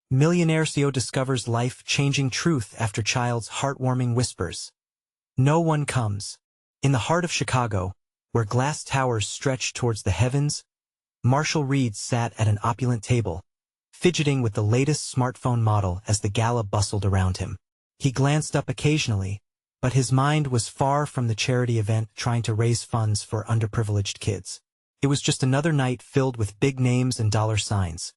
Millionaire CEO discovers life-changing truth after child's heartwarming whispers. No one comes. In the heart of Chicago, where glass towers stretch towards the heavens, Marshall Reed sat at an opulent table, fidgeting with the latest smartphone model as the gala bustled around him. He glanced up occasionally, but his mind was far from the charity event trying to raise funds for underprivileged kids. It was just another night filled with big names and dollar signs.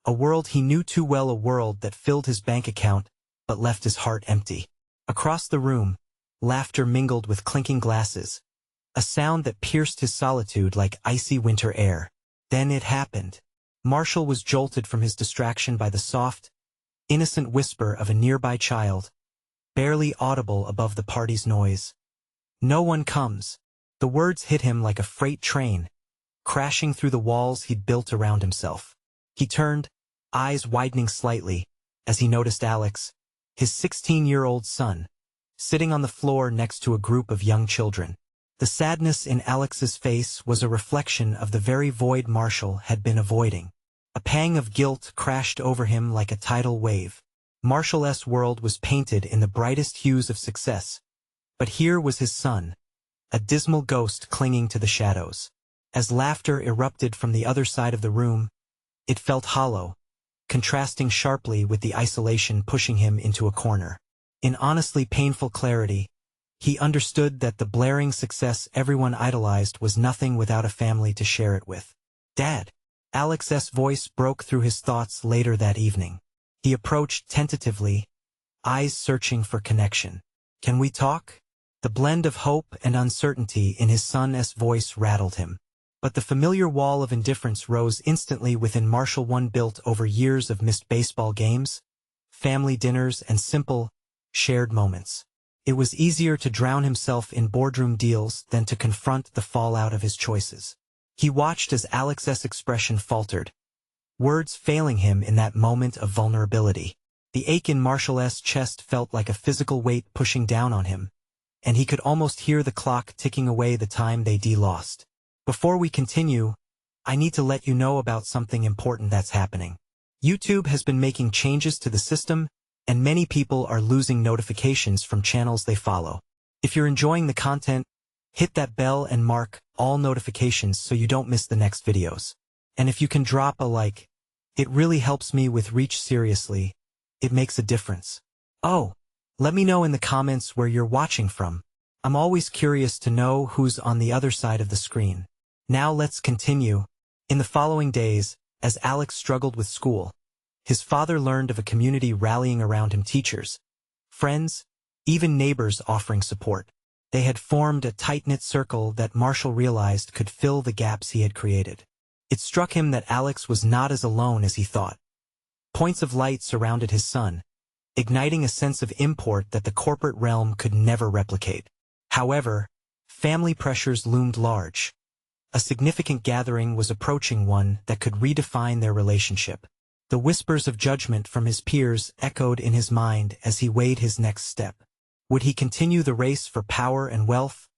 A world he knew too well, a world that filled his bank account but left his heart empty. Across the room, laughter mingled with clinking glasses, a sound that pierced his solitude like icy winter air. Then it happened. Marshall was jolted from his distraction by the soft, innocent whisper of a nearby child, barely audible above the party's noise. No one comes. The words hit him like a freight train, crashing through the walls he'd built around himself. He turned, eyes widening slightly, as he noticed Alex, his 16-year-old son, sitting on the floor next to a group of young children. The sadness in Alex's face was a reflection of the very void Marshall had been avoiding. A pang of guilt crashed over him like a tidal wave. Marshall's world was painted in the brightest hues of success, but here was his son, a dismal ghost clinging to the shadows. As laughter erupted from the other side of the room, it felt hollow, contrasting sharply with the isolation pushing him into a corner. In honestly painful clarity, he understood that the blaring success everyone idolized was nothing without a family to share it with. "Dad." Alex's voice broke through his thoughts later that evening. He approached tentatively, eyes searching for connection. "Can we talk?" The blend of hope and uncertainty in his son's voice rattled him. But the familiar wall of indifference rose instantly within Marshall, one built over years of missed baseball games, family dinners, and simple, shared moments. It was easier to drown himself in boardroom deals than to confront the fallout of his choices. He watched as Alex's expression faltered, words failing him in that moment of vulnerability. The ache in Marshall's chest felt like a physical weight pushing down on him, and he could almost hear the clock ticking away the time they'd lost. "Before we continue, I need to let you know about something important that's happening. YouTube has been making changes to the system, and many people are losing notifications from channels they follow. If you're enjoying the content, hit that bell and mark all notifications so you don't miss the next videos. And if you can drop a like, it really helps me with reach. Seriously, it makes a difference. Oh, let me know in the comments where you're watching from. I'm always curious to know who's on the other side of the screen." Now let's continue. In the following days, as Alex struggled with school, his father learned of a community rallying around him, teachers, friends, even neighbors offering support. They had formed a tight-knit circle that Marshall realized could fill the gaps he had created. It struck him that Alex was not as alone as he thought. Points of light surrounded his son, igniting a sense of import that the corporate realm could never replicate. However, family pressures loomed large. A significant gathering was approaching, one that could redefine their relationship. The whispers of judgment from his peers echoed in his mind as he weighed his next step. Would he continue the race for power and wealth,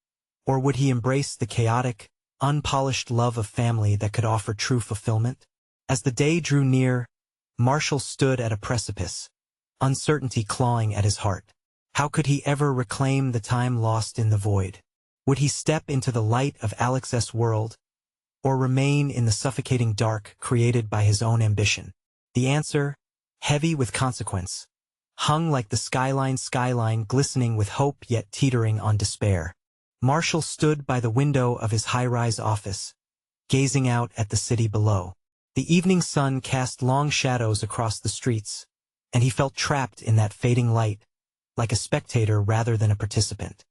or would he embrace the chaotic, unpolished love of family that could offer true fulfillment? As the day drew near, Marshall stood at a precipice, uncertainty clawing at his heart. How could he ever reclaim the time lost in the void? Would he step into the light of Alex's world, or remain in the suffocating dark created by his own ambition? The answer, heavy with consequence, hung like the skyline glistening with hope yet teetering on despair. Marshall stood by the window of his high-rise office, gazing out at the city below. The evening sun cast long shadows across the streets, and he felt trapped in that fading light, like a spectator rather than a participant.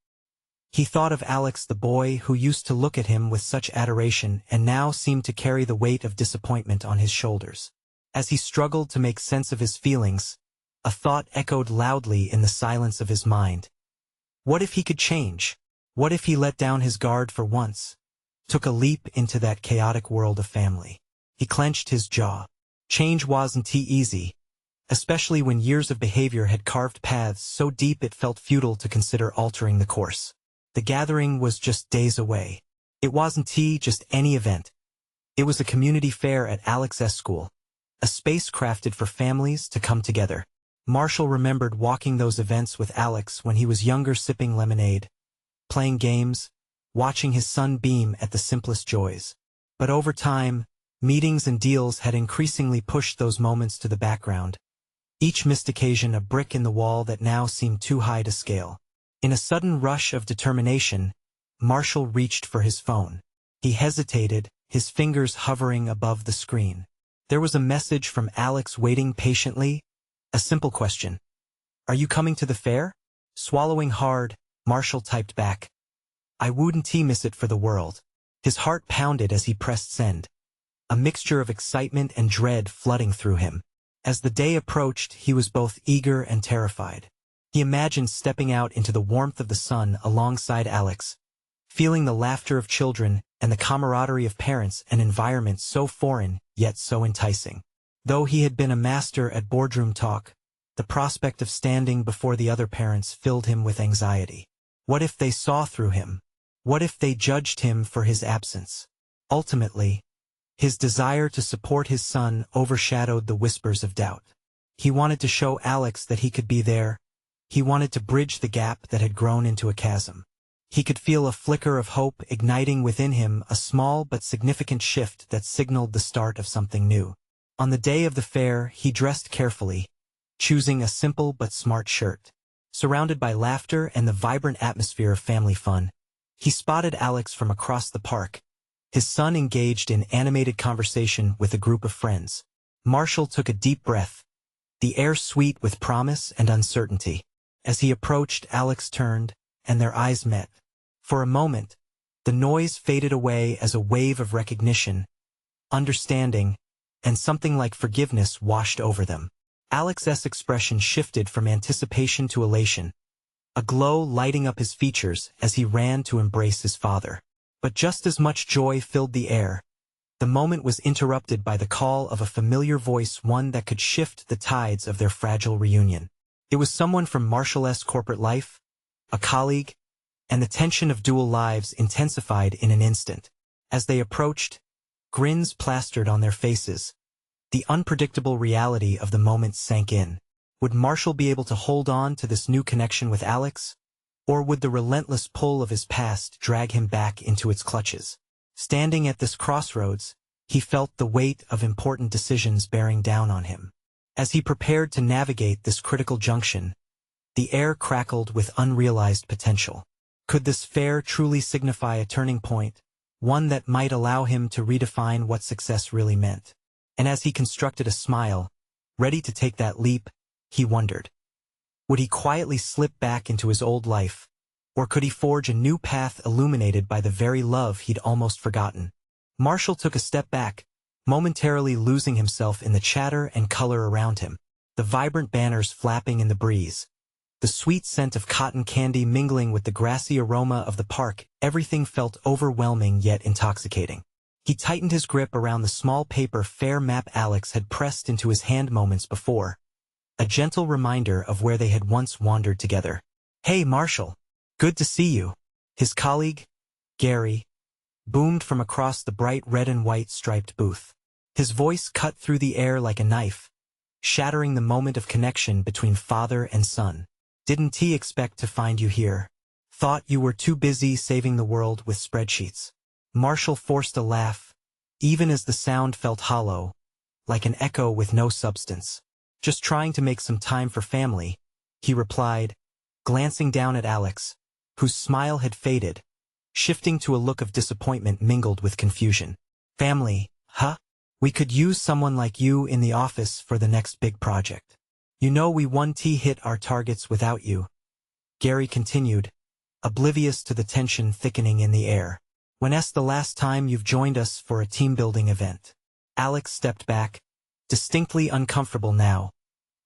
He thought of Alex, the boy who used to look at him with such adoration and now seemed to carry the weight of disappointment on his shoulders. As he struggled to make sense of his feelings, a thought echoed loudly in the silence of his mind. What if he could change? What if he let down his guard for once, took a leap into that chaotic world of family? He clenched his jaw. Change wasn't easy, especially when years of behavior had carved paths so deep it felt futile to consider altering the course. The gathering was just days away. It wasn't just any event. It was a community fair at Alex's school, a space crafted for families to come together. Marshall remembered walking those events with Alex when he was younger, sipping lemonade, playing games, watching his son beam at the simplest joys. But over time, meetings and deals had increasingly pushed those moments to the background, each missed occasion a brick in the wall that now seemed too high to scale. In a sudden rush of determination, Marshall reached for his phone. He hesitated, his fingers hovering above the screen. There was a message from Alex waiting patiently, a simple question. "Are you coming to the fair?" Swallowing hard, Marshall typed back, "I wouldn't miss it for the world." His heart pounded as he pressed send, a mixture of excitement and dread flooding through him. As the day approached, he was both eager and terrified. He imagined stepping out into the warmth of the sun alongside Alex, feeling the laughter of children and the camaraderie of parents, an environment so foreign yet so enticing. Though he had been a master at boardroom talk, the prospect of standing before the other parents filled him with anxiety. What if they saw through him? What if they judged him for his absence? Ultimately, his desire to support his son overshadowed the whispers of doubt. He wanted to show Alex that he could be there. He wanted to bridge the gap that had grown into a chasm. He could feel a flicker of hope igniting within him, a small but significant shift that signaled the start of something new. On the day of the fair, he dressed carefully, choosing a simple but smart shirt. Surrounded by laughter and the vibrant atmosphere of family fun, he spotted Alex from across the park, his son engaged in animated conversation with a group of friends. Marshall took a deep breath, the air sweet with promise and uncertainty. As he approached, Alex turned, and their eyes met. For a moment, the noise faded away as a wave of recognition, understanding, and something like forgiveness washed over them. Alex's expression shifted from anticipation to elation, a glow lighting up his features as he ran to embrace his father. But just as much joy filled the air. The moment was interrupted by the call of a familiar voice, one that could shift the tides of their fragile reunion. It was someone from Marshall's corporate life, a colleague, and the tension of dual lives intensified in an instant. As they approached, grins plastered on their faces. The unpredictable reality of the moment sank in. Would Marshall be able to hold on to this new connection with Alex? Or would the relentless pull of his past drag him back into its clutches? Standing at this crossroads, he felt the weight of important decisions bearing down on him. As he prepared to navigate this critical junction, the air crackled with unrealized potential. Could this fair truly signify a turning point, one that might allow him to redefine what success really meant? And as he constructed a smile, ready to take that leap, he wondered. Would he quietly slip back into his old life, or could he forge a new path illuminated by the very love he'd almost forgotten? Marshall took a step back, momentarily losing himself in the chatter and color around him. The vibrant banners flapping in the breeze, the sweet scent of cotton candy mingling with the grassy aroma of the park, everything felt overwhelming yet intoxicating. He tightened his grip around the small paper fair map Alex had pressed into his hand moments before, a gentle reminder of where they had once wandered together. "Hey, Marshall. Good to see you." His colleague, Gary, boomed from across the bright red and white striped booth. His voice cut through the air like a knife, shattering the moment of connection between father and son. "Didn't he expect to find you here? Thought you were too busy saving the world with spreadsheets." Marshall forced a laugh, even as the sound felt hollow, like an echo with no substance. "Just trying to make some time for family," he replied, glancing down at Alex, whose smile had faded, shifting to a look of disappointment mingled with confusion. "Family, huh? We could use someone like you in the office for the next big project. You know we won't hit our targets without you," Gary continued, oblivious to the tension thickening in the air. "When's the last time you've joined us for a team-building event?" Alex stepped back, distinctly uncomfortable now,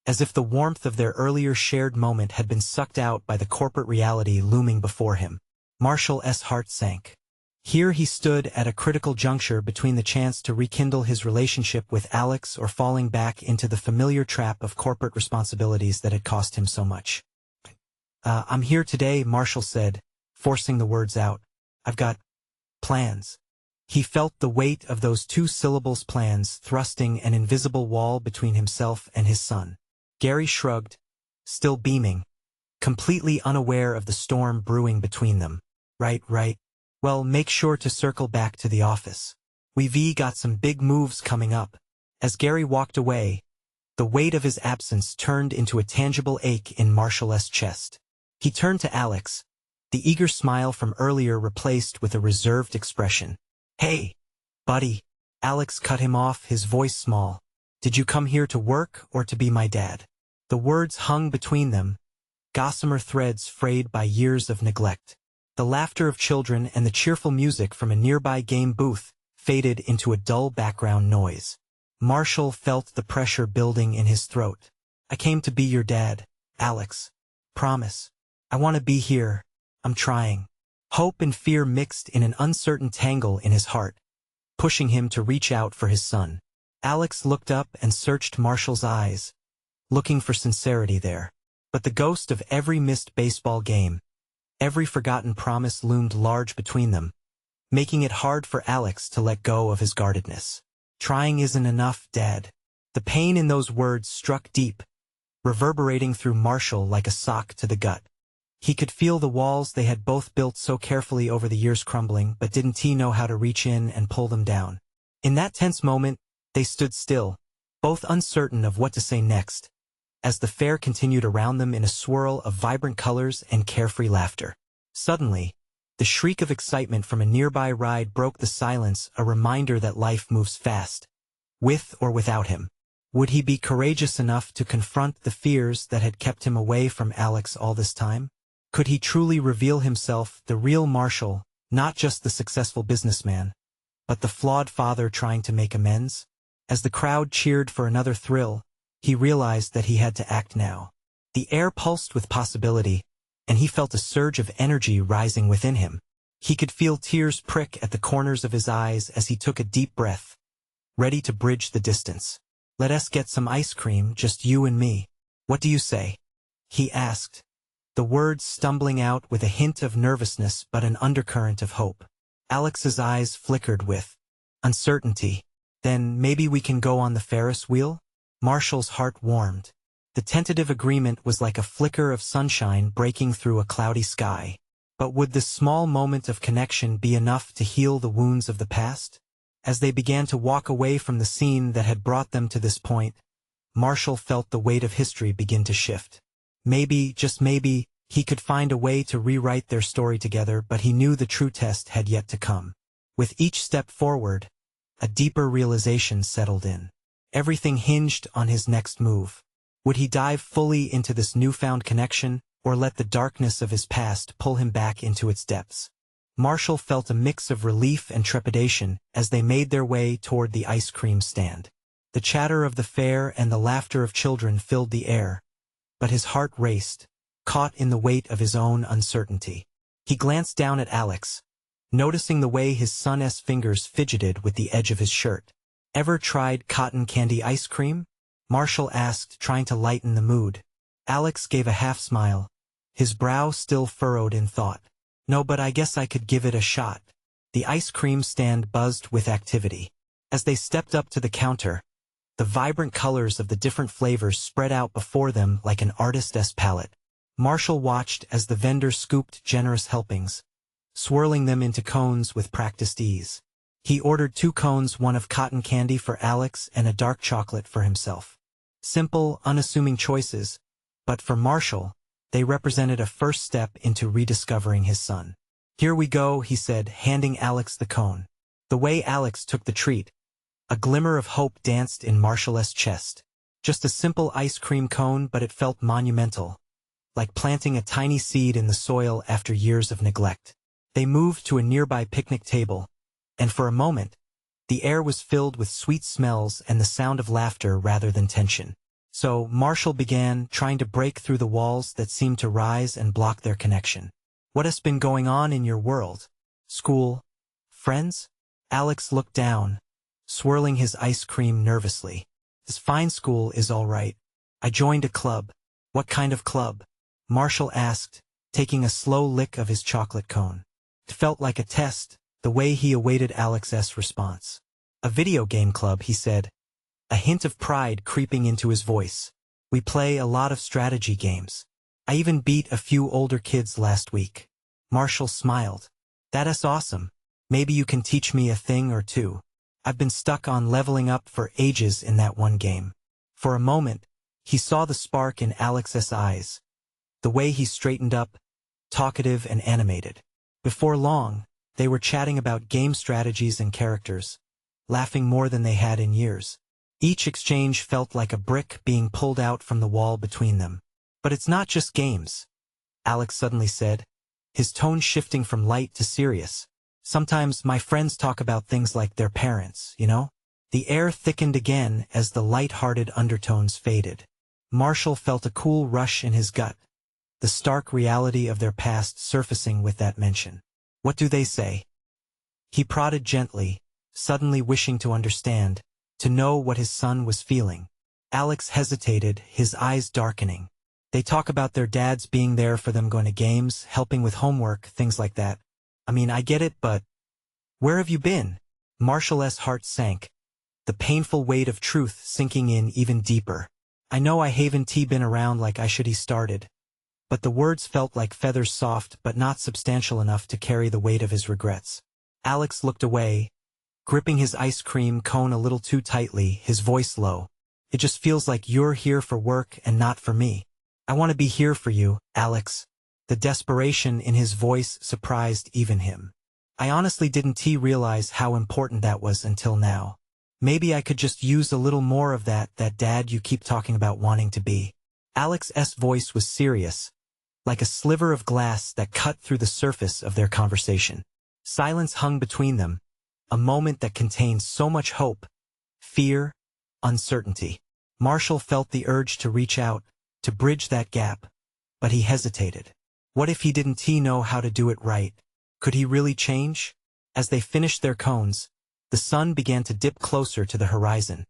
as if the warmth of their earlier shared moment had been sucked out by the corporate reality looming before him. Marshall's heart sank. Here he stood at a critical juncture between the chance to rekindle his relationship with Alex or falling back into the familiar trap of corporate responsibilities that had cost him so much. I'm here today," Marshall said, forcing the words out. "I've got plans." He felt the weight of those two syllables plans thrusting an invisible wall between himself and his son. Gary shrugged, still beaming, completely unaware of the storm brewing between them. Right. Well, make sure to circle back to the office. We've got some big moves coming up. As Gary walked away, the weight of his absence turned into a tangible ache in Marshall's chest. He turned to Alex, the eager smile from earlier replaced with a reserved expression. Hey, buddy. Alex cut him off, his voice small. Did you come here to work or to be my dad? The words hung between them, gossamer threads frayed by years of neglect. The laughter of children and the cheerful music from a nearby game booth faded into a dull background noise. Marshall felt the pressure building in his throat. I came to be your dad, Alex. Promise. I want to be here. I'm trying. Hope and fear mixed in an uncertain tangle in his heart, pushing him to reach out for his son. Alex looked up and searched Marshall's eyes, looking for sincerity there. But the ghost of every missed baseball game, every forgotten promise loomed large between them, making it hard for Alex to let go of his guardedness. Trying isn't enough, Dad. The pain in those words struck deep, reverberating through Marshall like a sock to the gut. He could feel the walls they had both built so carefully over the years crumbling, but didn't he know how to reach in and pull them down? In that tense moment, they stood still, both uncertain of what to say next, as the fair continued around them in a swirl of vibrant colors and carefree laughter. Suddenly, the shriek of excitement from a nearby ride broke the silence, a reminder that life moves fast, with or without him. Would he be courageous enough to confront the fears that had kept him away from Alex all this time? Could he truly reveal himself, the real Marshall, not just the successful businessman, but the flawed father trying to make amends? As the crowd cheered for another thrill, he realized that he had to act now. The air pulsed with possibility, and he felt a surge of energy rising within him. He could feel tears prick at the corners of his eyes as he took a deep breath, ready to bridge the distance. Let us get some ice cream, just you and me. What do you say? He asked, the words stumbling out with a hint of nervousness but an undercurrent of hope. Alex's eyes flickered with uncertainty. Then maybe we can go on the Ferris wheel? Marshall's heart warmed. The tentative agreement was like a flicker of sunshine breaking through a cloudy sky. But would this small moment of connection be enough to heal the wounds of the past? As they began to walk away from the scene that had brought them to this point, Marshall felt the weight of history begin to shift. Maybe, just maybe, he could find a way to rewrite their story together, but he knew the true test had yet to come. With each step forward, a deeper realization settled in. Everything hinged on his next move. Would he dive fully into this newfound connection, or let the darkness of his past pull him back into its depths? Marshall felt a mix of relief and trepidation as they made their way toward the ice cream stand. The chatter of the fair and the laughter of children filled the air, but his heart raced, caught in the weight of his own uncertainty. He glanced down at Alex, noticing the way his son's fingers fidgeted with the edge of his shirt. Ever tried cotton candy ice cream? Marshall asked, trying to lighten the mood. Alex gave a half-smile, his brow still furrowed in thought. No, but I guess I could give it a shot. The ice cream stand buzzed with activity. As they stepped up to the counter, the vibrant colors of the different flavors spread out before them like an artist's palette. Marshall watched as the vendor scooped generous helpings, swirling them into cones with practiced ease. He ordered 2 cones, one of cotton candy for Alex and a dark chocolate for himself. Simple, unassuming choices, but for Marshall, they represented a first step into rediscovering his son. Here we go, he said, handing Alex the cone. The way Alex took the treat, a glimmer of hope danced in Marshall's chest. Just a simple ice cream cone, but it felt monumental, like planting a tiny seed in the soil after years of neglect. They moved to a nearby picnic table, and for a moment, the air was filled with sweet smells and the sound of laughter rather than tension. So Marshall began, trying to break through the walls that seemed to rise and block their connection. What has been going on in your world? School? Friends? Alex looked down, swirling his ice cream nervously. This fine school is all right. I joined a club. What kind of club? Marshall asked, taking a slow lick of his chocolate cone. It felt like a test, the way he awaited Alex's response. A video game club, he said, a hint of pride creeping into his voice. We play a lot of strategy games. I even beat a few older kids last week. Marshall smiled. That's awesome. Maybe you can teach me a thing or two. I've been stuck on leveling up for ages in that one game. For a moment, he saw the spark in Alex's eyes. The way he straightened up, talkative and animated. Before long, they were chatting about game strategies and characters, laughing more than they had in years. Each exchange felt like a brick being pulled out from the wall between them. But it's not just games, Alex suddenly said, his tone shifting from light to serious. Sometimes my friends talk about things like their parents, you know? The air thickened again as the light-hearted undertones faded. Marshall felt a cool rush in his gut, the stark reality of their past surfacing with that mention. What do they say? He prodded gently, suddenly wishing to understand, to know what his son was feeling. Alex hesitated, his eyes darkening. They talk about their dads being there for them, going to games, helping with homework, things like that. I mean, I get it, but where have you been? Marshall's heart sank, the painful weight of truth sinking in even deeper. I know I haven't been around like I should, he started. But the words felt like feathers, soft but not substantial enough to carry the weight of his regrets. Alex looked away, gripping his ice cream cone a little too tightly, his voice low. It just feels like you're here for work and not for me. I want to be here for you, Alex. The desperation in his voice surprised even him. I honestly didn't realize how important that was until now. Maybe I could just use a little more of that dad you keep talking about wanting to be. Alex's voice was serious, like a sliver of glass that cut through the surface of their conversation. Silence hung between them, a moment that contained so much hope, fear, uncertainty. Marshall felt the urge to reach out, to bridge that gap, but he hesitated. What if he didn't know how to do it right? Could he really change? As they finished their cones, the sun began to dip closer to the horizon,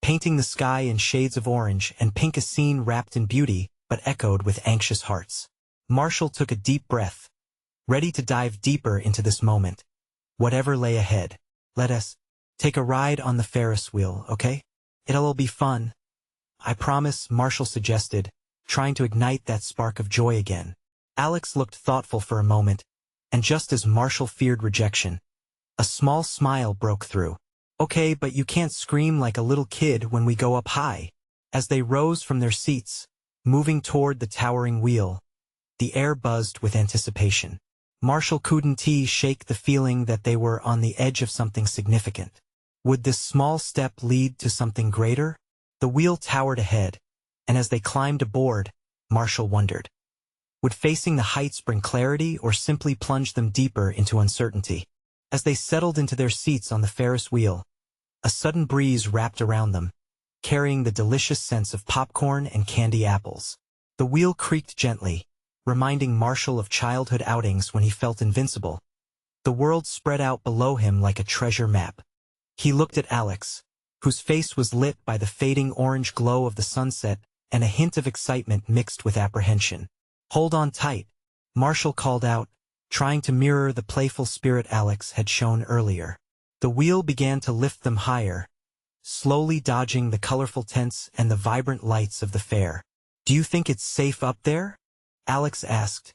painting the sky in shades of orange and pink, a scene wrapped in beauty but echoed with anxious hearts. Marshall took a deep breath, ready to dive deeper into this moment. Whatever lay ahead. Let us take a ride on the Ferris wheel, okay? It'll all be fun. I promise, Marshall suggested, trying to ignite that spark of joy again. Alex looked thoughtful for a moment, and just as Marshall feared rejection, a small smile broke through. Okay, but you can't scream like a little kid when we go up high. As they rose from their seats, moving toward the towering wheel, the air buzzed with anticipation. Marshall couldn't shake the feeling that they were on the edge of something significant. Would this small step lead to something greater? The wheel towered ahead, and as they climbed aboard, Marshall wondered. Would facing the heights bring clarity or simply plunge them deeper into uncertainty? As they settled into their seats on the Ferris wheel, a sudden breeze wrapped around them, carrying the delicious scents of popcorn and candy apples. The wheel creaked gently, reminding Marshall of childhood outings when he felt invincible. The world spread out below him like a treasure map. He looked at Alex, whose face was lit by the fading orange glow of the sunset and a hint of excitement mixed with apprehension. Hold on tight, Marshall called out, trying to mirror the playful spirit Alex had shown earlier. The wheel began to lift them higher, slowly dodging the colorful tents and the vibrant lights of the fair. Do you think it's safe up there? Alex asked,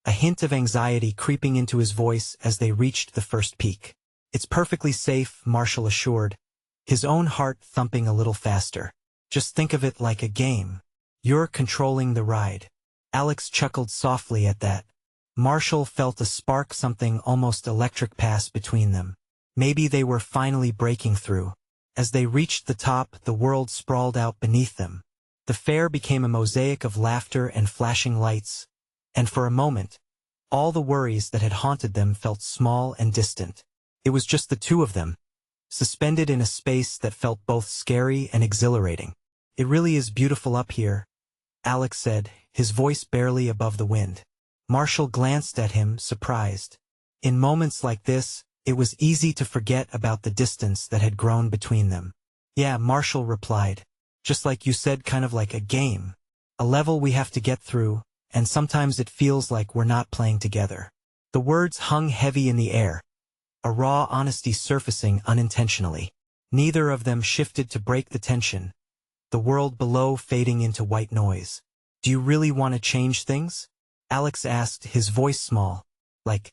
a hint of anxiety creeping into his voice as they reached the first peak. It's perfectly safe, Marshall assured, his own heart thumping a little faster. Just think of it like a game. You're controlling the ride. Alex chuckled softly at that. Marshall felt a spark, something almost electric, pass between them. Maybe they were finally breaking through. As they reached the top, the world sprawled out beneath them. The fair became a mosaic of laughter and flashing lights, and for a moment, all the worries that had haunted them felt small and distant. It was just the two of them, suspended in a space that felt both scary and exhilarating. It really is beautiful up here, Alex said, his voice barely above the wind. Marshall glanced at him, surprised. In moments like this, it was easy to forget about the distance that had grown between them. Yeah, Marshall replied. Just like you said, kind of like a game. A level we have to get through, and sometimes it feels like we're not playing together. The words hung heavy in the air, a raw honesty surfacing unintentionally. Neither of them shifted to break the tension, the world below fading into white noise. "Do you really want to change things?" Alex asked, his voice small. "Like,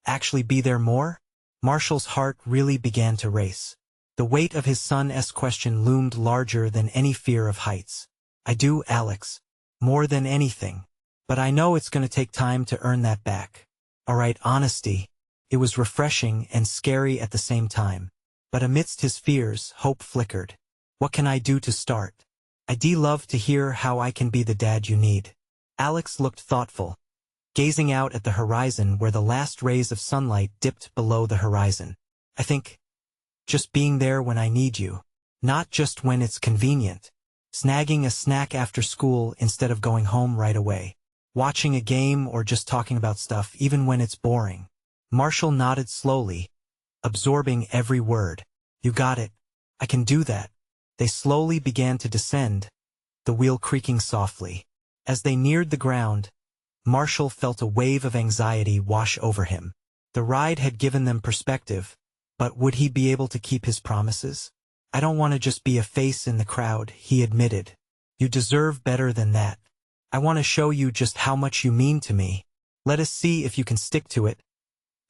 actually be there more?" Marshall's heart really began to race. The weight of his son's question loomed larger than any fear of heights. "I do, Alex. More than anything. But I know it's going to take time to earn that back." All right, honesty. It was refreshing and scary at the same time. But amidst his fears, hope flickered. "What can I do to start? I'd love to hear how I can be the dad you need." Alex looked thoughtful, gazing out at the horizon where the last rays of sunlight dipped below the horizon. "I think just being there when I need you. Not just when it's convenient. Snagging a snack after school instead of going home right away. Watching a game or just talking about stuff even when it's boring." Marshall nodded slowly, absorbing every word. "You got it. I can do that." They slowly began to descend, the wheel creaking softly. As they neared the ground, Marshall felt a wave of anxiety wash over him. The ride had given them perspective, but would he be able to keep his promises? "I don't want to just be a face in the crowd," he admitted. "You deserve better than that. I want to show you just how much you mean to me. Let us see if you can stick to it,"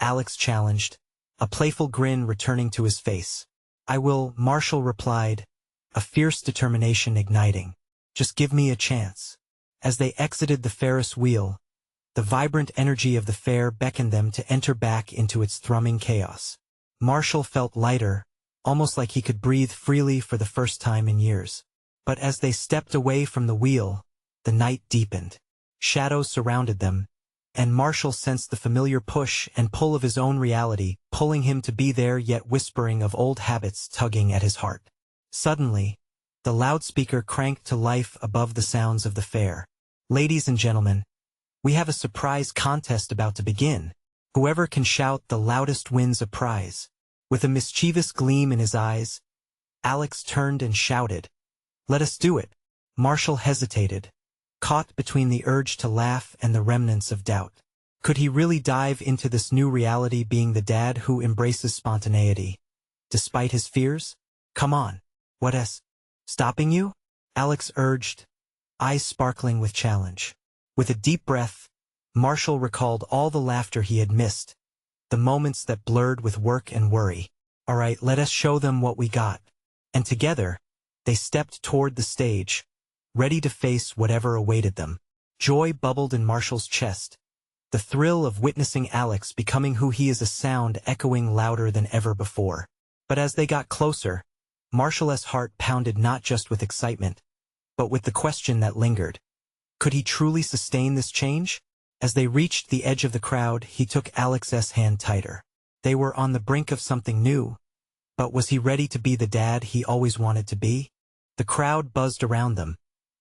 Alex challenged, a playful grin returning to his face. "I will," Marshall replied, a fierce determination igniting. "Just give me a chance." As they exited the Ferris wheel, the vibrant energy of the fair beckoned them to enter back into its thrumming chaos. Marshall felt lighter, almost like he could breathe freely for the first time in years. But as they stepped away from the wheel, the night deepened. Shadows surrounded them, and Marshall sensed the familiar push and pull of his own reality, pulling him to be there yet whispering of old habits tugging at his heart. Suddenly, the loudspeaker cranked to life above the sounds of the fair. "Ladies and gentlemen, we have a surprise contest about to begin. Whoever can shout the loudest wins a prize." With a mischievous gleam in his eyes, Alex turned and shouted, "Let us do it." Marshall hesitated, caught between the urge to laugh and the remnants of doubt. Could he really dive into this new reality being the dad who embraces spontaneity, despite his fears? "Come on. What's stopping you?" Alex urged, eyes sparkling with challenge. With a deep breath, Marshall recalled all the laughter he had missed, the moments that blurred with work and worry. "All right, let us show them what we got." And together, they stepped toward the stage, ready to face whatever awaited them. Joy bubbled in Marshall's chest, the thrill of witnessing Alex becoming who he is, a sound echoing louder than ever before. But as they got closer, Marshall's heart pounded not just with excitement, but with the question that lingered. Could he truly sustain this change? As they reached the edge of the crowd, he took Alex's hand tighter. They were on the brink of something new, but was he ready to be the dad he always wanted to be? The crowd buzzed around them,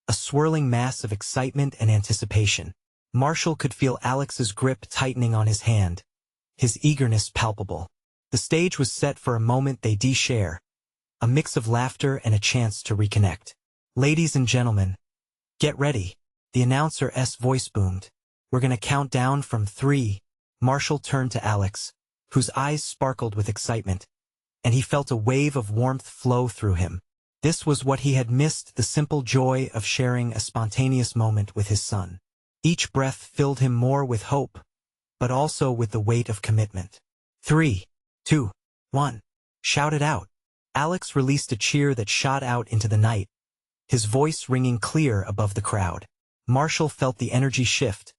a swirling mass of excitement and anticipation. Marshall could feel Alex's grip tightening on his hand, his eagerness palpable. The stage was set for a moment they'd share, a mix of laughter and a chance to reconnect. "Ladies and gentlemen, get ready," the announcer's voice boomed. "We're gonna count down from 3. Marshall turned to Alex, whose eyes sparkled with excitement, and he felt a wave of warmth flow through him. This was what he had missed, the simple joy of sharing a spontaneous moment with his son. Each breath filled him more with hope, but also with the weight of commitment. 3, 2, 1. Shout it out. Alex released a cheer that shot out into the night, his voice ringing clear above the crowd. Marshall felt the energy shift,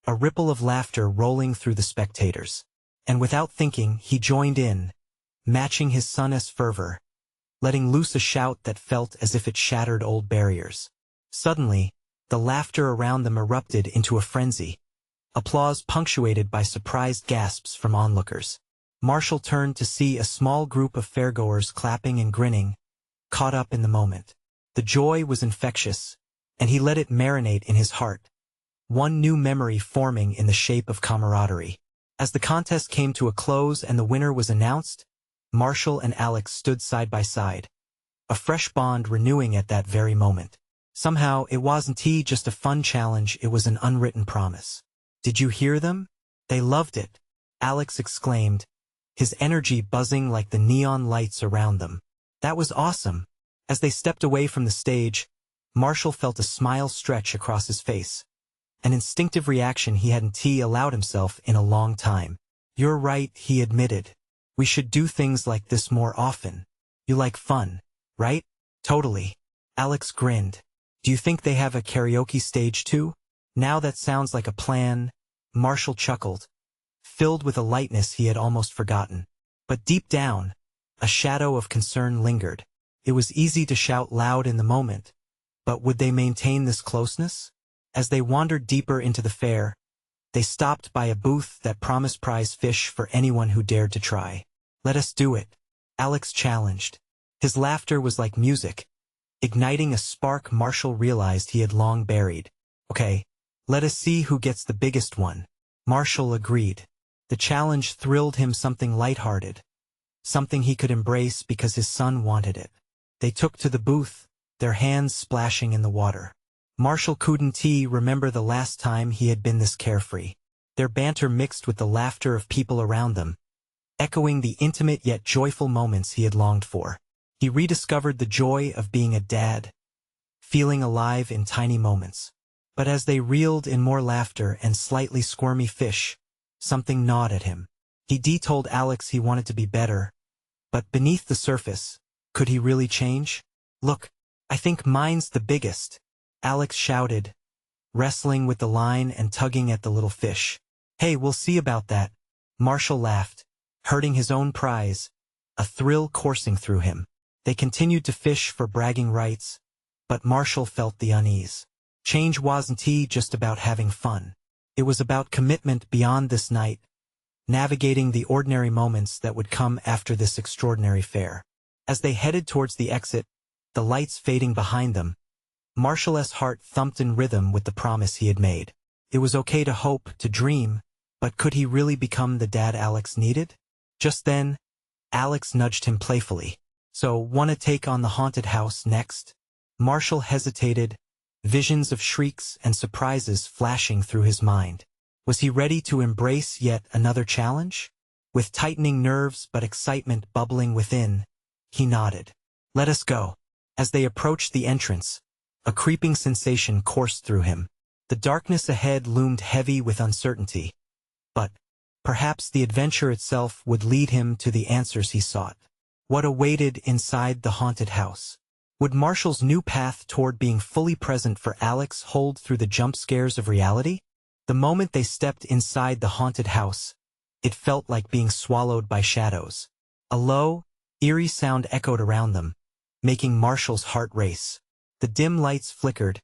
a ripple of laughter rolling through the spectators. And without thinking, he joined in, matching his son's fervor, letting loose a shout that felt as if it shattered old barriers. Suddenly, the laughter around them erupted into a frenzy, applause punctuated by surprised gasps from onlookers. Marshall turned to see a small group of fairgoers clapping and grinning, caught up in the moment. The joy was infectious, and he let it marinate in his heart, one new memory forming in the shape of camaraderie. As the contest came to a close and the winner was announced, Marshall and Alex stood side by side, a fresh bond renewing at that very moment. Somehow, it wasn't just a fun challenge, it was an unwritten promise. "Did you hear them? They loved it," Alex exclaimed, his energy buzzing like the neon lights around them. That was awesome. As they stepped away from the stage, Marshall felt a smile stretch across his face. An instinctive reaction he hadn't allowed himself in a long time. You're right, he admitted. We should do things like this more often. You like fun, right? Totally. Alex grinned. Do you think they have a karaoke stage too? Now that sounds like a plan. Marshall chuckled, filled with a lightness he had almost forgotten. But deep down, a shadow of concern lingered. It was easy to shout loud in the moment, but would they maintain this closeness? As they wandered deeper into the fair, they stopped by a booth that promised prize fish for anyone who dared to try. Let us do it, Alex challenged. His laughter was like music, igniting a spark Marshall realized he had long buried. Okay, let us see who gets the biggest one. Marshall agreed. The challenge thrilled him, something lighthearted, something he could embrace because his son wanted it. They took to the booth, their hands splashing in the water. Marshall couldn't remember the last time he had been this carefree. Their banter mixed with the laughter of people around them, echoing the intimate yet joyful moments he had longed for. He rediscovered the joy of being a dad, feeling alive in tiny moments. But as they reeled in more laughter and slightly squirmy fish, something gnawed at him. He told Alex he wanted to be better, but beneath the surface, could he really change? Look, I think mine's the biggest, Alex shouted, wrestling with the line and tugging at the little fish. Hey, we'll see about that, Marshall laughed, hurting his own prize, a thrill coursing through him. They continued to fish for bragging rights, but Marshall felt the unease. Change wasn't just about having fun. It was about commitment beyond this night, navigating the ordinary moments that would come after this extraordinary fair. As they headed towards the exit, the lights fading behind them, Marshall's heart thumped in rhythm with the promise he had made. It was okay to hope, to dream, but could he really become the dad Alex needed? Just then, Alex nudged him playfully. So, wanna take on the haunted house next? Marshall hesitated, visions of shrieks and surprises flashing through his mind. Was he ready to embrace yet another challenge? With tightening nerves but excitement bubbling within, he nodded. Let us go. As they approached the entrance, a creeping sensation coursed through him. The darkness ahead loomed heavy with uncertainty. But perhaps the adventure itself would lead him to the answers he sought. What awaited inside the haunted house? Would Marshall's new path toward being fully present for Alex hold through the jump scares of reality? The moment they stepped inside the haunted house, it felt like being swallowed by shadows. A low, eerie sound echoed around them, making Marshall's heart race. The dim lights flickered,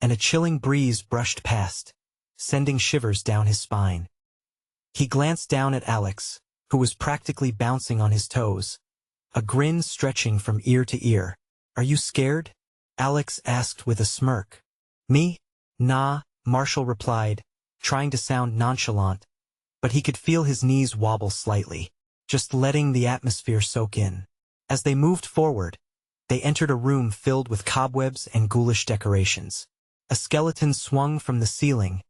and a chilling breeze brushed past, sending shivers down his spine. He glanced down at Alex, who was practically bouncing on his toes, a grin stretching from ear to ear. Are you scared? Alex asked with a smirk. Me? Nah, Marshall replied, trying to sound nonchalant, but he could feel his knees wobble slightly, just letting the atmosphere soak in. As they moved forward, they entered a room filled with cobwebs and ghoulish decorations. A skeleton swung from the ceiling,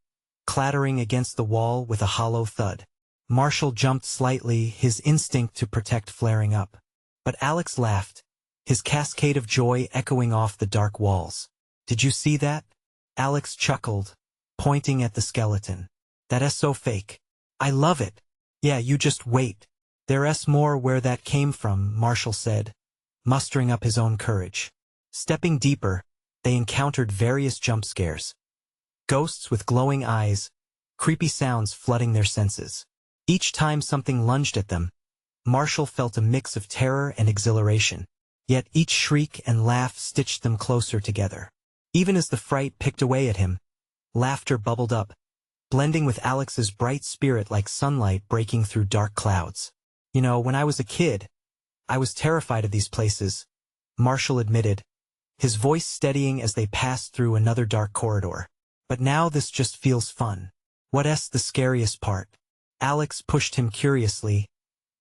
clattering against the wall with a hollow thud. Marshall jumped slightly, his instinct to protect flaring up. But Alex laughed, his cascade of joy echoing off the dark walls. Did you see that? Alex chuckled, pointing at the skeleton. That's so fake. I love it. Yeah, you just wait. There's more where that came from, Marshall said, mustering up his own courage. Stepping deeper, they encountered various jump scares. Ghosts with glowing eyes, creepy sounds flooding their senses. Each time something lunged at them, Marshall felt a mix of terror and exhilaration. Yet each shriek and laugh stitched them closer together. Even as the fright picked away at him, laughter bubbled up, blending with Alex's bright spirit like sunlight breaking through dark clouds. You know, when I was a kid, I was terrified of these places, Marshall admitted, his voice steadying as they passed through another dark corridor. But now this just feels fun. What's the scariest part? Alex pushed him curiously,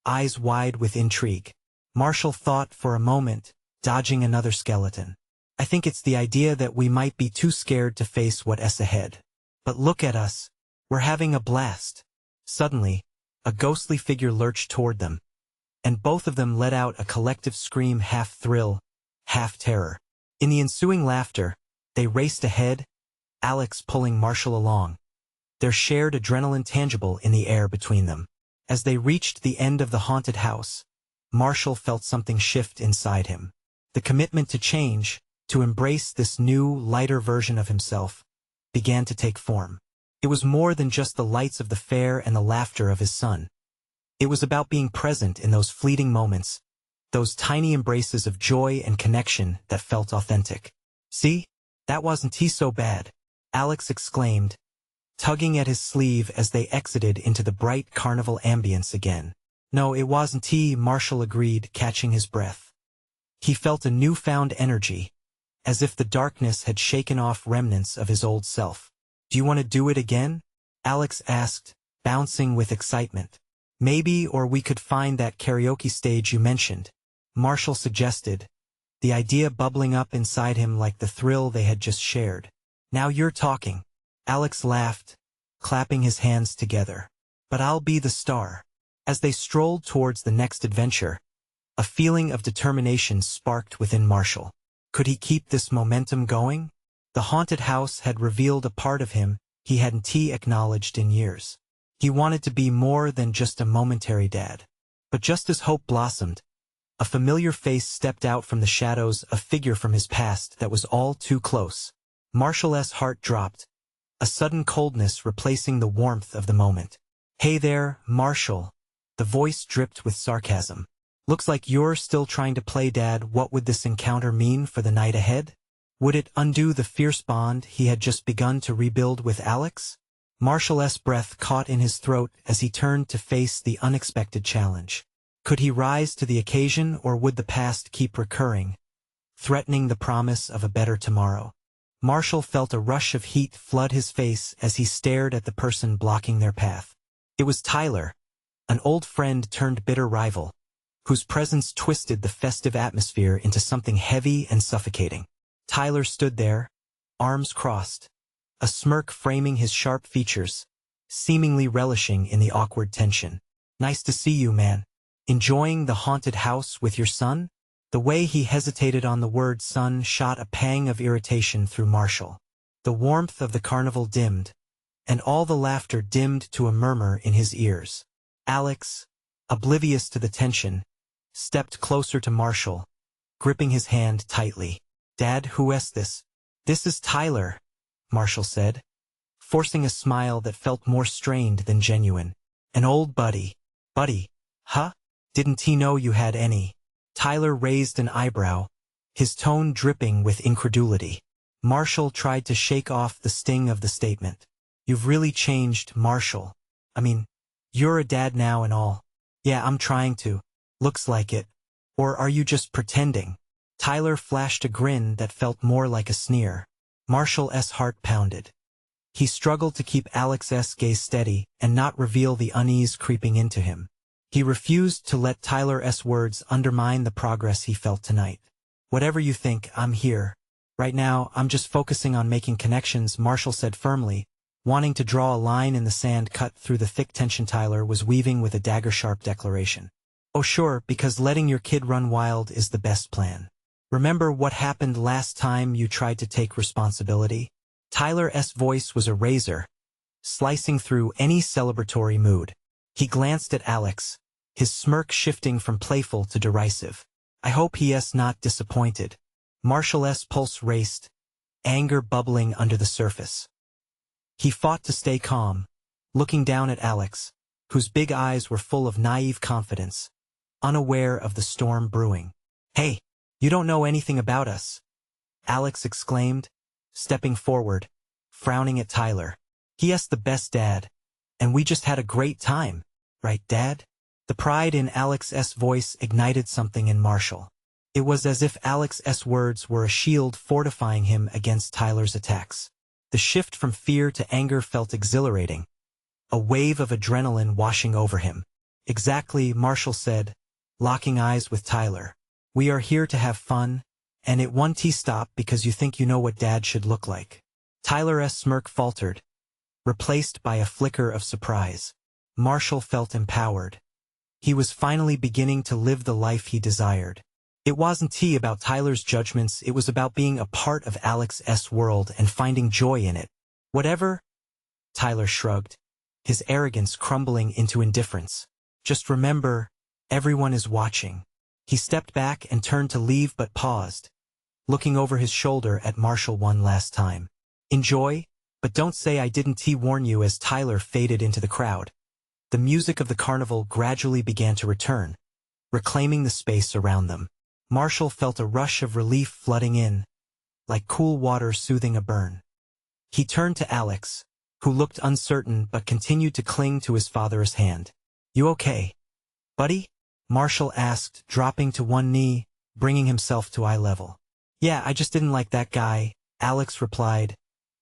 eyes wide with intrigue. Marshall thought for a moment, dodging another skeleton. I think it's the idea that we might be too scared to face what's ahead. But look at us. We're having a blast. Suddenly, a ghostly figure lurched toward them, and both of them let out a collective scream, half thrill, half terror. In the ensuing laughter, they raced ahead, Alex pulling Marshall along, their shared adrenaline tangible in the air between them. As they reached the end of the haunted house, Marshall felt something shift inside him. The commitment to change, to embrace this new, lighter version of himself, began to take form. It was more than just the lights of the fair and the laughter of his son. It was about being present in those fleeting moments, those tiny embraces of joy and connection that felt authentic. "See? That wasn't so bad," Alex exclaimed, tugging at his sleeve as they exited into the bright carnival ambience again. "No, it wasn't," Marshall agreed, catching his breath. He felt a newfound energy, as if the darkness had shaken off remnants of his old self. "Do you want to do it again?" Alex asked, bouncing with excitement. "Maybe, or we could find that karaoke stage you mentioned," Marshall suggested, the idea bubbling up inside him like the thrill they had just shared. "Now you're talking," Alex laughed, clapping his hands together. "But I'll be the star." As they strolled towards the next adventure, a feeling of determination sparked within Marshall. Could he keep this momentum going? The haunted house had revealed a part of him he hadn't acknowledged in years. He wanted to be more than just a momentary dad. But just as hope blossomed, a familiar face stepped out from the shadows, a figure from his past that was all too close. Marshall's heart dropped, a sudden coldness replacing the warmth of the moment. "Hey there, Marshall." The voice dripped with sarcasm. "Looks like you're still trying to play dad. What would this encounter mean for the night ahead? Would it undo the fierce bond he had just begun to rebuild with Alex?" Marshall's breath caught in his throat as he turned to face the unexpected challenge. Could he rise to the occasion, or would the past keep recurring, threatening the promise of a better tomorrow? Marshall felt a rush of heat flood his face as he stared at the person blocking their path. It was Tyler, an old friend turned bitter rival, whose presence twisted the festive atmosphere into something heavy and suffocating. Tyler stood there, arms crossed, a smirk framing his sharp features, seemingly relishing in the awkward tension. "Nice to see you, man. Enjoying the haunted house with your son?" The way he hesitated on the word son shot a pang of irritation through Marshall. The warmth of the carnival dimmed, and all the laughter dimmed to a murmur in his ears. Alex, oblivious to the tension, stepped closer to Marshall, gripping his hand tightly. "Dad, who's this?" "This is Tyler," Marshall said, forcing a smile that felt more strained than genuine. "An old buddy." "Buddy? Huh? Didn't he know you had any?" Tyler raised an eyebrow, his tone dripping with incredulity. Marshall tried to shake off the sting of the statement. "You've really changed, Marshall. I mean, you're a dad now and all." "Yeah, I'm trying to. Looks like it. Or are you just pretending?" Tyler flashed a grin that felt more like a sneer. Marshall's heart pounded. He struggled to keep Alex's gaze steady and not reveal the unease creeping into him. He refused to let Tyler's words undermine the progress he felt tonight. "Whatever you think, I'm here. Right now, I'm just focusing on making connections," Marshall said firmly, wanting to draw a line in the sand cut through the thick tension Tyler was weaving with a dagger-sharp declaration. "Oh sure, because letting your kid run wild is the best plan. Remember what happened last time you tried to take responsibility?" Tyler's voice was a razor, slicing through any celebratory mood. He glanced at Alex, his smirk shifting from playful to derisive. "I hope he's not disappointed." Marshall's pulse raced, anger bubbling under the surface. He fought to stay calm, looking down at Alex, whose big eyes were full of naive confidence, unaware of the storm brewing. "Hey, you don't know anything about us," Alex exclaimed, stepping forward, frowning at Tyler. "He's the best dad, and we just had a great time, right, Dad?" The pride in Alex's voice ignited something in Marshall. It was as if Alex's words were a shield fortifying him against Tyler's attacks. The shift from fear to anger felt exhilarating, a wave of adrenaline washing over him. "Exactly," Marshall said, locking eyes with Tyler. "We are here to have fun, and it won't stop because you think you know what Dad should look like." Tyler's smirk faltered, replaced by a flicker of surprise. Marshall felt empowered. He was finally beginning to live the life he desired. It wasn't about Tyler's judgments, it was about being a part of Alex's world and finding joy in it. Whatever? Tyler shrugged, his arrogance crumbling into indifference. Just remember, everyone is watching. He stepped back and turned to leave but paused, looking over his shoulder at Marshall one last time. Enjoy, but don't say I didn't warn you. As Tyler faded into the crowd, the music of the carnival gradually began to return, reclaiming the space around them. Marshall felt a rush of relief flooding in, like cool water soothing a burn. He turned to Alex, who looked uncertain but continued to cling to his father's hand. You okay, buddy? Marshall asked, dropping to one knee, bringing himself to eye level. Yeah, I just didn't like that guy, Alex replied,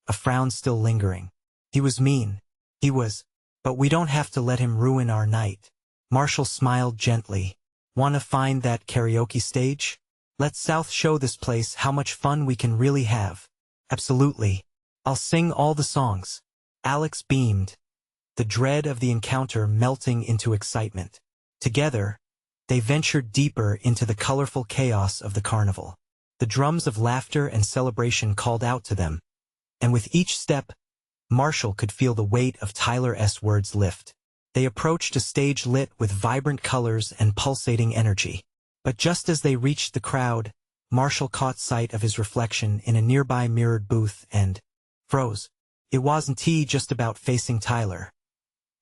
a frown still lingering. He was mean. He was. But we don't have to let him ruin our night. Marshall smiled gently. Wanna find that karaoke stage? Let's South show this place how much fun we can really have. Absolutely. I'll sing all the songs. Alex beamed, the dread of the encounter melting into excitement. Together, they ventured deeper into the colorful chaos of the carnival. The drums of laughter and celebration called out to them, and with each step, Marshall could feel the weight of Tyler's words lift. They approached a stage lit with vibrant colors and pulsating energy. But just as they reached the crowd, Marshall caught sight of his reflection in a nearby mirrored booth and froze. It wasn't just about facing Tyler.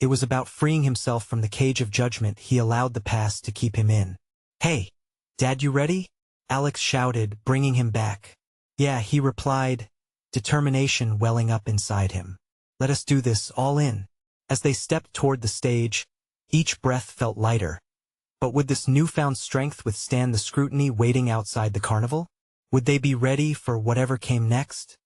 It was about freeing himself from the cage of judgment he allowed the past to keep him in. Hey, Dad, you ready? Alex shouted, bringing him back. Yeah, he replied, determination welling up inside him. Let us do this, all in. As they stepped toward the stage, each breath felt lighter. But would this newfound strength withstand the scrutiny waiting outside the carnival? Would they be ready for whatever came next?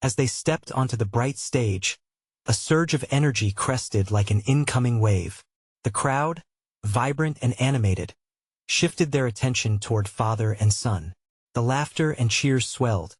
As they stepped onto the bright stage, a surge of energy crested like an incoming wave. The crowd, vibrant and animated, shifted their attention toward father and son. The laughter and cheers swelled,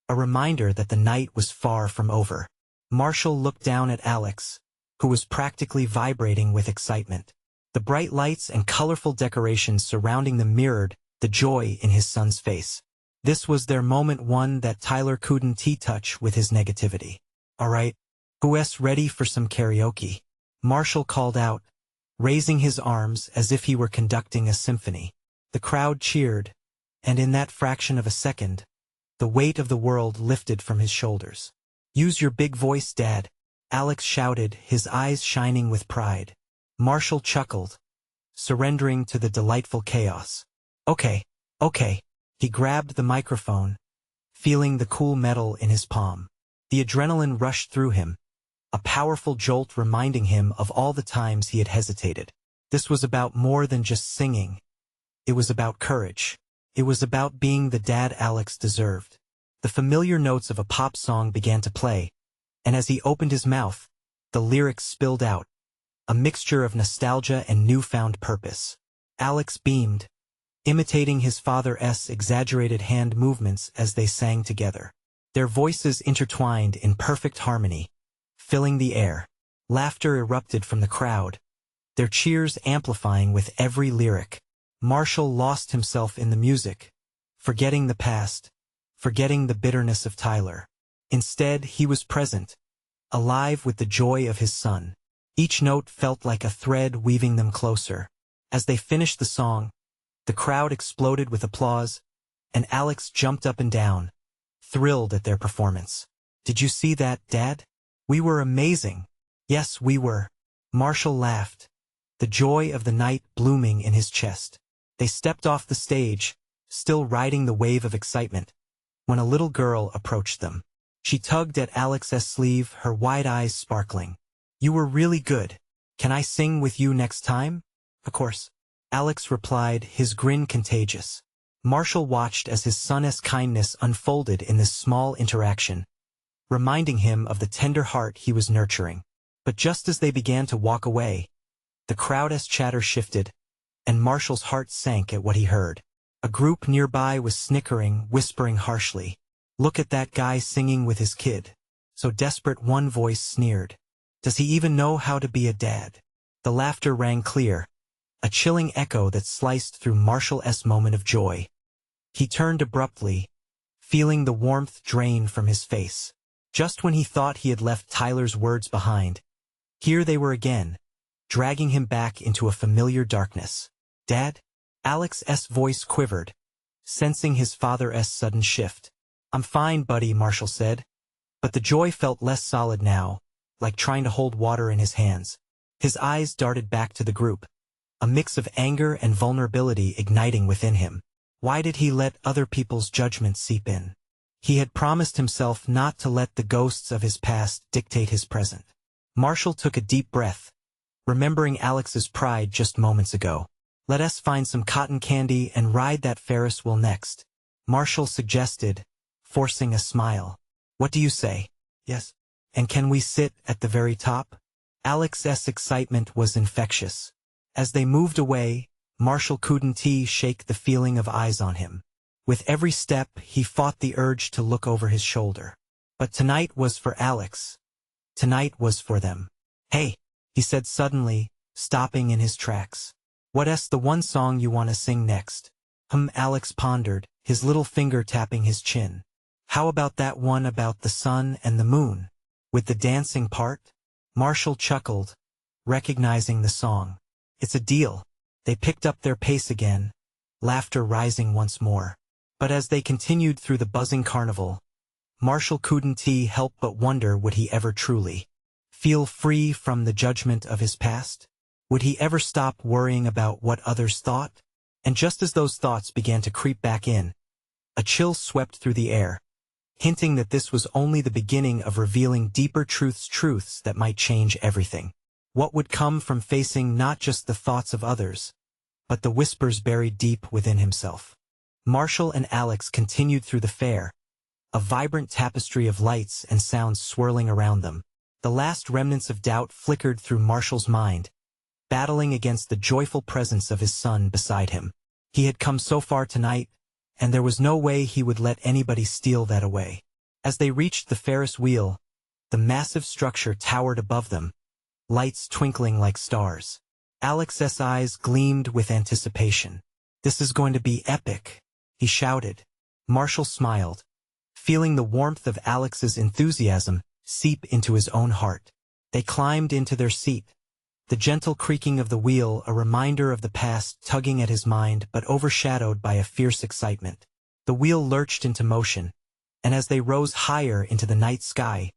a reminder that the night was far from over. Marshall looked down at Alex, who was practically vibrating with excitement. The bright lights and colorful decorations surrounding them mirrored the joy in his son's face. This was their moment, one that Tyler couldn't touch with his negativity. All right, who's ready for some karaoke? Marshall called out, raising his arms as if he were conducting a symphony. The crowd cheered, and in that fraction of a second, the weight of the world lifted from his shoulders. Use your big voice, Dad, Alex shouted, his eyes shining with pride. Marshall chuckled, surrendering to the delightful chaos. Okay. He grabbed the microphone, feeling the cool metal in his palm. The adrenaline rushed through him, a powerful jolt reminding him of all the times he had hesitated. This was about more than just singing. It was about courage. It was about being the dad Alex deserved. The familiar notes of a pop song began to play, and as he opened his mouth, the lyrics spilled out, a mixture of nostalgia and newfound purpose. Alex beamed, imitating his father's exaggerated hand movements as they sang together. Their voices intertwined in perfect harmony, filling the air. Laughter erupted from the crowd, their cheers amplifying with every lyric. Marshall lost himself in the music, forgetting the past, forgetting the bitterness of Tyler. Instead, he was present, alive with the joy of his son. Each note felt like a thread weaving them closer. As they finished the song, the crowd exploded with applause, and Alex jumped up and down, thrilled at their performance. Did you see that, Dad? We were amazing. Yes, we were. Marshall laughed, the joy of the night blooming in his chest. They stepped off the stage, still riding the wave of excitement, when a little girl approached them. She tugged at Alex's sleeve, her wide eyes sparkling. You were really good. Can I sing with you next time? Of course. Alex replied, his grin contagious. Marshall watched as his son's kindness unfolded in this small interaction, reminding him of the tender heart he was nurturing. But just as they began to walk away, the crowd's chatter shifted, and Marshall's heart sank at what he heard. A group nearby was snickering, whispering harshly. Look at that guy singing with his kid. So desperate, one voice sneered. Does he even know how to be a dad? The laughter rang clear, a chilling echo that sliced through Marshall's moment of joy. He turned abruptly, feeling the warmth drain from his face. Just when he thought he had left Tyler's words behind, here they were again, dragging him back into a familiar darkness. "Dad?" Alex's voice quivered, sensing his father's sudden shift. "I'm fine, buddy," Marshall said. But the joy felt less solid now, like trying to hold water in his hands. His eyes darted back to the group, a mix of anger and vulnerability igniting within him. Why did he let other people's judgments seep in? He had promised himself not to let the ghosts of his past dictate his present. Marshall took a deep breath, remembering Alex's pride just moments ago. "Let us find some cotton candy and ride that Ferris wheel next," Marshall suggested, forcing a smile. "What do you say?" "Yes. And can we sit at the very top?" Alex's excitement was infectious. As they moved away, Marshall couldn't shake the feeling of eyes on him. With every step, he fought the urge to look over his shoulder. But tonight was for Alex. Tonight was for them. "Hey," he said suddenly, stopping in his tracks. "What's the one song you want to sing next?" Alex pondered, his little finger tapping his chin. "How about that one about the sun and the moon? With the dancing part?" Marshall chuckled, recognizing the song. "It's a deal." They picked up their pace again, laughter rising once more. But as they continued through the buzzing carnival, Marshall couldn't help but wonder, would he ever truly feel free from the judgment of his past? Would he ever stop worrying about what others thought? And just as those thoughts began to creep back in, a chill swept through the air, hinting that this was only the beginning of revealing deeper truths that might change everything. What would come from facing not just the thoughts of others, but the whispers buried deep within himself? Marshall and Alex continued through the fair, a vibrant tapestry of lights and sounds swirling around them. The last remnants of doubt flickered through Marshall's mind, battling against the joyful presence of his son beside him. He had come so far tonight, and there was no way he would let anybody steal that away. As they reached the Ferris wheel, the massive structure towered above them, lights twinkling like stars. Alex's eyes gleamed with anticipation. "This is going to be epic," he shouted. Marshall smiled, feeling the warmth of Alex's enthusiasm seep into his own heart. They climbed into their seat, the gentle creaking of the wheel a reminder of the past tugging at his mind but overshadowed by a fierce excitement. The wheel lurched into motion, and as they rose higher into the night sky,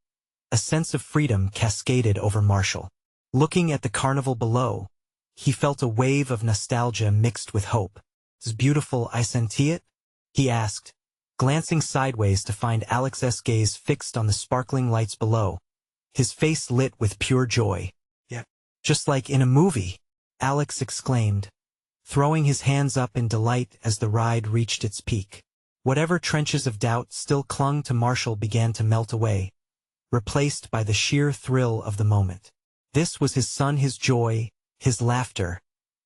a sense of freedom cascaded over Marshall. Looking at the carnival below, he felt a wave of nostalgia mixed with hope. "It's beautiful, I senti it?" he asked, glancing sideways to find Alex's gaze fixed on the sparkling lights below, his face lit with pure joy. "Yeah, just like in a movie," Alex exclaimed, throwing his hands up in delight as the ride reached its peak. Whatever trenches of doubt still clung to Marshall began to melt away, replaced by the sheer thrill of the moment. This was his son, his joy, his laughter,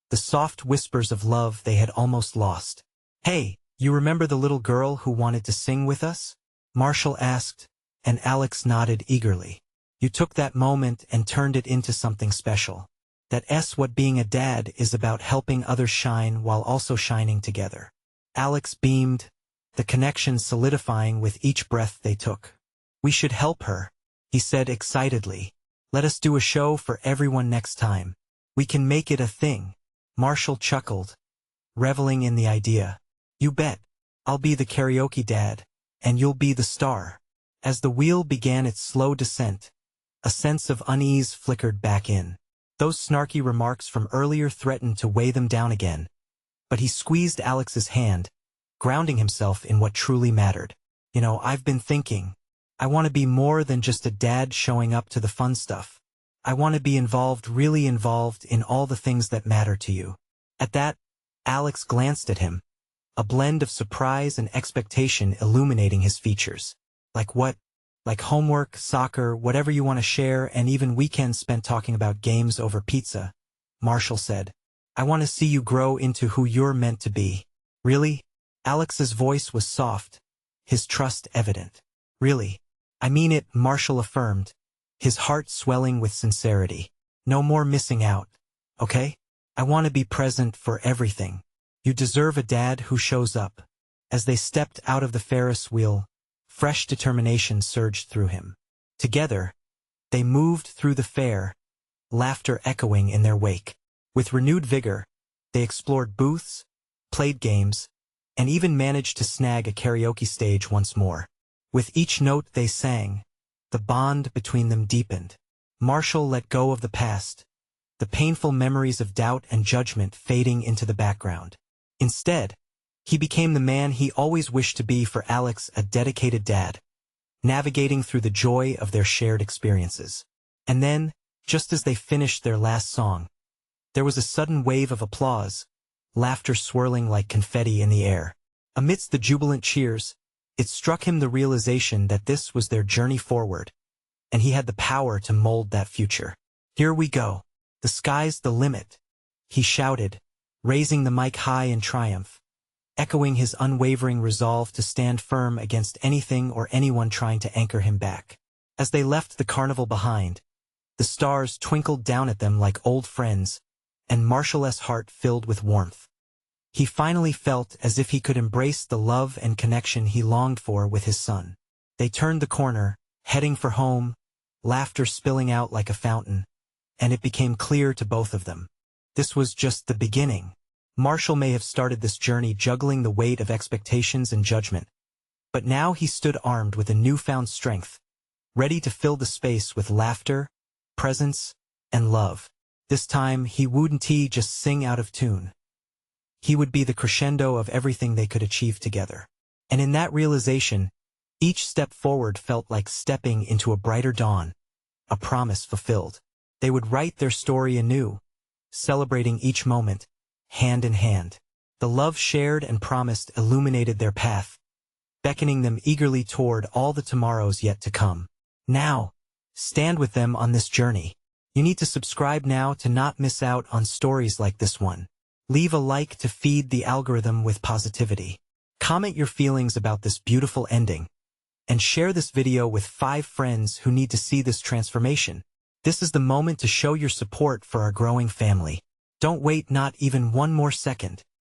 the soft whispers of love they had almost lost. "Hey, you remember the little girl who wanted to sing with us?" Marshall asked, and Alex nodded eagerly. "You took that moment and turned it into something special. That's what being a dad is about, helping others shine while also shining together." Alex beamed, the connection solidifying with each breath they took. "We should help her," he said excitedly. "Let us do a show for everyone next time. We can make it a thing." Marshall chuckled, reveling in the idea. "You bet. I'll be the karaoke dad, and you'll be the star." As the wheel began its slow descent, a sense of unease flickered back in. Those snarky remarks from earlier threatened to weigh them down again, but he squeezed Alex's hand, grounding himself in what truly mattered. "You know, I've been thinking, I want to be more than just a dad showing up to the fun stuff. I want to be involved, really involved in all the things that matter to you." At that, Alex glanced at him, a blend of surprise and expectation illuminating his features. "Like what?" "Like homework, soccer, whatever you want to share, and even weekends spent talking about games over pizza," Marshall said. "I want to see you grow into who you're meant to be." "Really?" Alex's voice was soft, his trust evident. "Really. I mean it," Marshall affirmed, his heart swelling with sincerity. "No more missing out, okay?" I want to be present for everything. You deserve a dad who shows up. As they stepped out of the Ferris wheel, fresh determination surged through him. Together, they moved through the fair, laughter echoing in their wake. With renewed vigor, they explored booths, played games, and even managed to snag a karaoke stage once more. With each note they sang, the bond between them deepened. Marshall let go of the past, the painful memories of doubt and judgment fading into the background. Instead, he became the man he always wished to be for Alex, a dedicated dad, navigating through the joy of their shared experiences. And then, just as they finished their last song, there was a sudden wave of applause, laughter swirling like confetti in the air. Amidst the jubilant cheers, it struck him the realization that this was their journey forward, and he had the power to mold that future. Here we go. The sky's the limit, he shouted, raising the mic high in triumph, echoing his unwavering resolve to stand firm against anything or anyone trying to anchor him back. As they left the carnival behind, the stars twinkled down at them like old friends, and Marshall's heart filled with warmth. He finally felt as if he could embrace the love and connection he longed for with his son. They turned the corner, heading for home, laughter spilling out like a fountain, and it became clear to both of them. This was just the beginning. Marshall may have started this journey juggling the weight of expectations and judgment, but now he stood armed with a newfound strength, ready to fill the space with laughter, presence, and love. This time, he wouldn't just sing out of tune. He would be the crescendo of everything they could achieve together. And in that realization, each step forward felt like stepping into a brighter dawn, a promise fulfilled. They would write their story anew, celebrating each moment, hand in hand. The love shared and promised illuminated their path, beckoning them eagerly toward all the tomorrows yet to come. Now, stand with them on this journey. You need to subscribe now to not miss out on stories like this one. Leave a like to feed the algorithm with positivity. Comment your feelings about this beautiful ending, and share this video with 5 friends who need to see this transformation. This is the moment to show your support for our growing family. Don't wait not even one more second.